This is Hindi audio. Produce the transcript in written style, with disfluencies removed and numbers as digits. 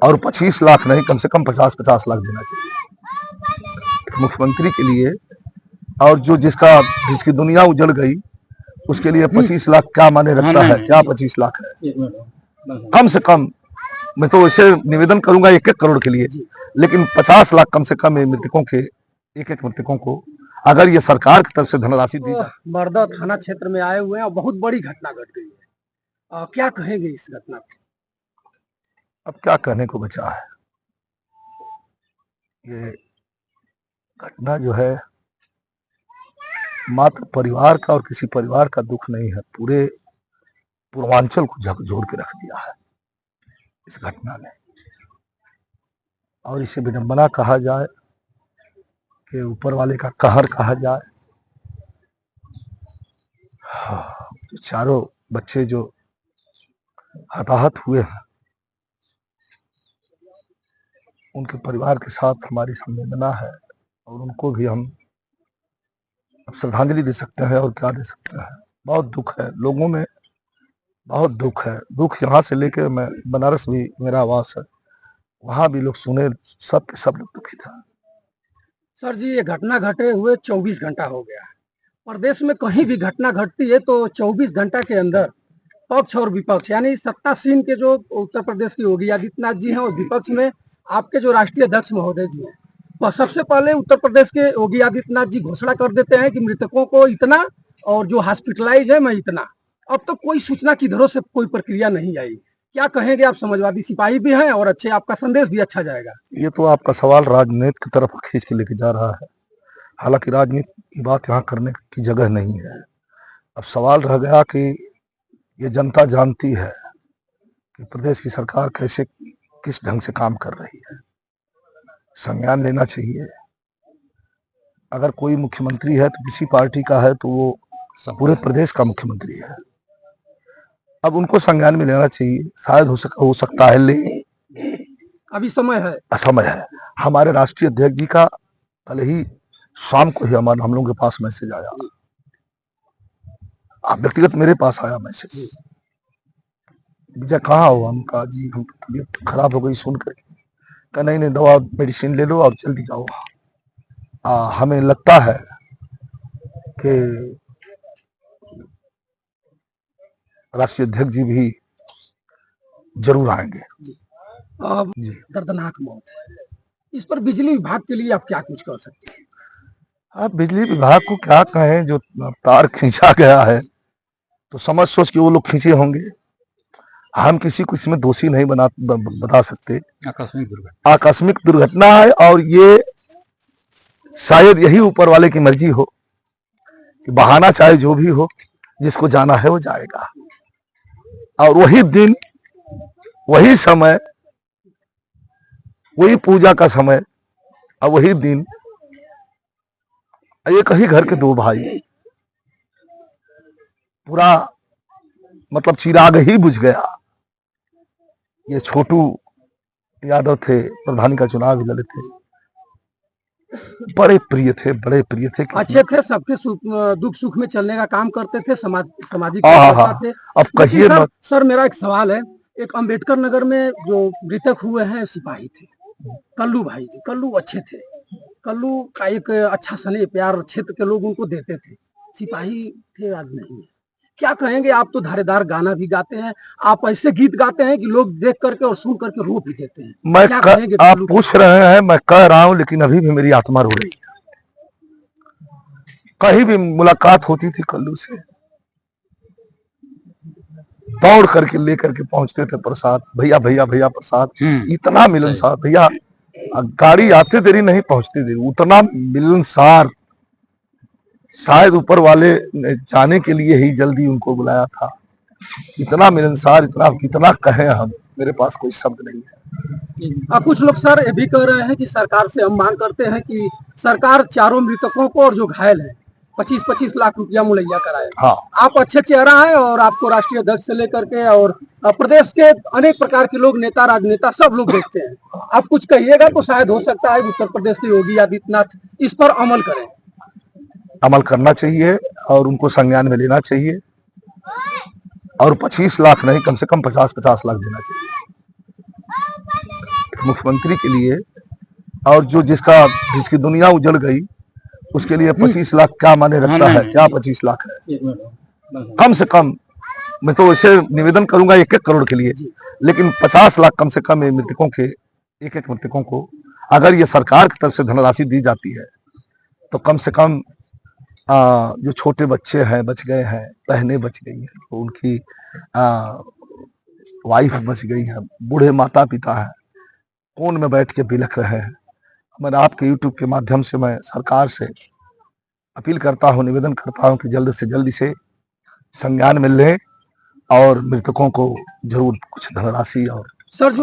और 25 लाख नहीं, कम से कम 50-50 लाख देना चाहिए मुख्यमंत्री के लिए। और जो जिसकी दुनिया उजड़ गई उसके लिए 25 लाख क्या माने रखता है? क्या 25 लाख है? कम से कम मैं तो इसे निवेदन करूंगा 1-1 करोड़ के लिए, लेकिन 50 लाख कम से कम मृतकों के, एक मृतकों को अगर ये सरकार की तरफ से धनराशि दी जाए। बरदा थाना क्षेत्र में आए हुए हैं और बहुत बड़ी घटना घट गई है, क्या कहेंगे इस घटना को? अब क्या कहने को बचा है? ये घटना जो है मात्र परिवार का और किसी परिवार का दुख नहीं है, पूरे पूर्वांचल को झकझोर के रख दिया है इस घटना ने। और इसे विडंबना कहा जाए कि ऊपर वाले का कहर कहा जाए। तो चारों बच्चे जो हताहत हुए हैं उनके परिवार के साथ हमारी संवेदना है और उनको भी हम अब श्रद्धांजलि दे सकते हैं और क्या दे सकते हैं। बहुत दुख है लोगों में, बहुत दुख है। दुख यहाँ से लेके मैं बनारस भी मेरा आवास है, वहां भी लोग सुने, सब लोग दुखी था। सर जी, ये घटना घटे हुए 24 घंटा हो गया। प्रदेश में कहीं भी घटना घटती है तो 24 घंटा के अंदर पक्ष और विपक्ष यानी सत्तासीन के जो उत्तर प्रदेश की योगी आदित्यनाथ जी हैं और विपक्ष में आपके जो राष्ट्रीय अध्यक्ष महोदय जी हैं, तो सबसे पहले उत्तर प्रदेश के योगी आदित्यनाथ जी घोषणा कर देते हैं कि मृतकों को इतना और जो हॉस्पिटलाइज है मैं इतना। अब तो कोई सूचना किधरों से कोई प्रक्रिया नहीं आई। क्या कहेंगे आप? समाजवादी सिपाही भी हैं और अच्छे, आपका संदेश भी अच्छा जाएगा। ये तो आपका सवाल राजनीति की तरफ खींच के लेके जा रहा है, हालांकि राजनीति की बात यहाँ करने की जगह नहीं है। अब सवाल रह गया कि ये जनता जानती है कि प्रदेश की सरकार कैसे किस ढंग से काम कर रही है। संज्ञान लेना चाहिए। अगर कोई मुख्यमंत्री है तो किसी पार्टी का है तो वो पूरे प्रदेश का मुख्यमंत्री है। अब उनको संज्ञान में लेना चाहिए। शायद हो सकता है, ले अभी समय है। हमारे राष्ट्रीय अध्यक्ष जी का कल ही शाम को ही हम लोगों के पास मैसेज आया, व्यक्तिगत मेरे पास आया मैसेज, विजय कहाँ हो? हम कहा जी हम तबीयत खराब हो गई सुन करके। कहा नहीं, दवा मेडिसिन ले लो और जल्दी जाओ। हमें लगता है कि राष्ट्रीय अध्यक्ष जी भी जरूर आएंगे। जी, दर्दनाक मौत है, इस पर बिजली विभाग के लिए आप क्या कुछ कह सकते हैं? आप बिजली विभाग को क्या कहें, जो तार खींचा गया है तो समझ सोच के वो लोग खींचे होंगे। हम किसी को इसमें दोषी नहीं बता सकते। आकस्मिक दुर्घटना है और ये शायद यही ऊपर वाले की मर्जी हो कि बहाना चाहे जो भी हो, जिसको जाना है वो जाएगा। और वही दिन, वही समय, वही पूजा का समय और वही दिन, एक ही घर के दो भाई, पूरा मतलब चिराग ही बुझ गया। ये छोटू यादव थे, प्रधानी का चुनाव लड़े थे, बड़े प्रिय थे, अच्छे थे, सबके दुख सुख में चलने का काम करते थे, सामाजिक थे। अब कहिए सर मेरा एक सवाल है, एक अंबेडकर नगर में जो मृतक हुए हैं सिपाही थे, कल्लू भाई जी, कल्लू अच्छे थे, कल्लू का एक अच्छा स्नेह प्यार क्षेत्र के लोग उनको देते थे, सिपाही थे, आज नहीं है। क्या कहेंगे? आप तो धारेदार गाना भी गाते हैं, आप ऐसे गीत गाते हैं कि लोग देख करके और सुन करके रो भी देते हैं। आप पूछ रहे हैं, मैं कह रहा हूं, लेकिन अभी भी मेरी आत्मा रो रही है। कहीं भी मुलाकात होती थी कल्लू से, दौड़ करके लेकर के पहुंचते थे प्रसाद, भैया भैया भैया प्रसाद। इतना मिलनसार, भैया गाड़ी आते देरी नहीं पहुंचती थी, उतना मिलनसार। शायद ऊपर वाले ने जाने के लिए ही जल्दी उनको बुलाया था। इतना मिलनसार, इतना कितना कहें हम, मेरे पास कोई शब्द नहीं है। कुछ लोग सर ये भी कह रहे हैं कि सरकार से हम मांग करते हैं कि सरकार चारों मृतकों को और जो घायल है 25-25 लाख रुपया मुहैया कराए। हाँ। आप अच्छे चेहरा है और आपको राष्ट्रीय अध्यक्ष से लेकर के और प्रदेश के अनेक प्रकार के लोग, नेता, राजनेता सब लोग देखते हैं। आप कुछ कहिएगा तो शायद हो सकता है उत्तर प्रदेश के योगी आदित्यनाथ इस पर अमल करें। अमल करना चाहिए और उनको संज्ञान में लेना चाहिए और 25 लाख नहीं, कम से कम 50-50 लाख देना चाहिए। मुख्यमंत्री के लिए, और जिसकी दुनिया उजड़ गई उसके लिए 25 लाख क्या माने रखता है? क्या 25 लाख है? कम से कम मैं तो इसे निवेदन करूंगा 1-1 करोड़ के लिए, लेकिन 50 लाख कम से कम मृतकों के, एक मृतकों को अगर ये सरकार की तरफ से धनराशि दी जाती है तो कम से कम जो छोटे बच्चे हैं बच गए हैं, बहनें बच गई हैं, तो उनकी वाइफ बच गई है, बूढ़े माता पिता हैं, कोन में बैठ के बिलख रहे हैं। मैं आपके यूट्यूब के माध्यम से मैं सरकार से अपील करता हूँ, निवेदन करता हूँ कि जल्द से जल्द इसे संज्ञान में लें और मृतकों को जरूर कुछ धनराशि और सर जो